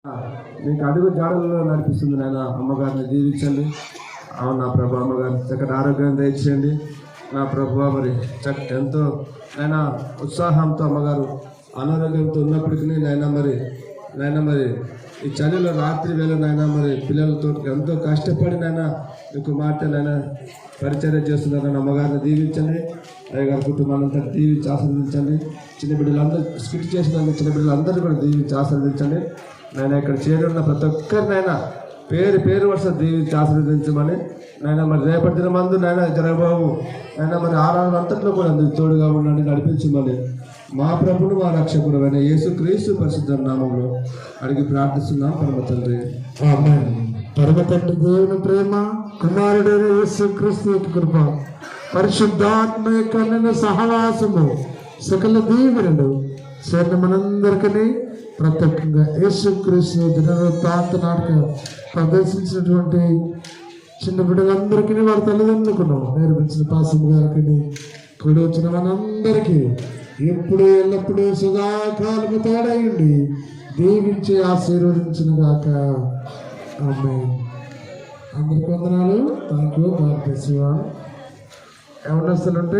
మీకు అడుగు జాడల్లో నడిపిస్తుంది నాయన. అమ్మగారిని దీవించండి. అవును నా ప్రభు, అమ్మగారిని చక్కటి ఆరోగ్యాన్ని దయచేయండి నా ప్రభు. మరి ఎంతో నాయన ఉత్సాహంతో అమ్మగారు అనారోగ్యంతో ఉన్నప్పటికీ నాయన మరి ఈ చలిలో రాత్రి వేళ నాయన మరి పిల్లలతో ఎంతో కష్టపడి నాయన మీకు మాట నాయన పరిచర్య చేస్తున్నారని అమ్మగారిని దీవించండి. అయ్యగారి కుటుంబాలంతా దీవించి ఆశీర్వదించండి. చిన్న బిడ్డలందరూ స్కిట్ చేసిన చిన్న బిడ్డలందరూ కూడా దీవించి ఆశీర్వదించండి. నాయన ఇక్కడ చేరున్న ప్రతి ఒక్కరినైనా పేరు పేరు వరుస దీవించి ఆశీర్వదించమని నాయన మరి రేపటి దినమందు నాయన జరగబాబు నాయన మరి ఆరాధన అంతట్లో కూడా అందుకు తోడుగా ఉండండి, నడిపించమని మా ప్రభువును మా రక్షకుడు అయిన యేసుక్రీస్తు పరిశుద్ధ నామంలో అడిగి ప్రార్థిస్తున్నాం పరమ తండ్రి. ఆమేన్. పరమ తండ్రి దేవుని ప్రేమ, కుమారుడైన యేసుక్రీస్తు యొక్క కృప, పరిశుద్ధాత్మ యొక్క అన్యోన్య సహవాసము, సకల దీవెనలు చేరిన మనందరికీ ప్రత్యేకంగా యేసుక్రీస్తు దినవృత్తాంత నాటక ప్రదర్శించినటువంటి చిన్న బిడ్డలందరికీ వారి తల్లిదండ్రులకు నేర్పించిన పాసం గారికి కూడి వచ్చిన మనందరికీ ఎప్పుడు ఎల్లప్పుడూ సదాకాలము తోడైండి దీవించి ఆశీర్వదించిన గాక. ఆమేన్. అందరికీ వందనాలు. Thank you. God bless you all. ఎవరినొస్తుంటే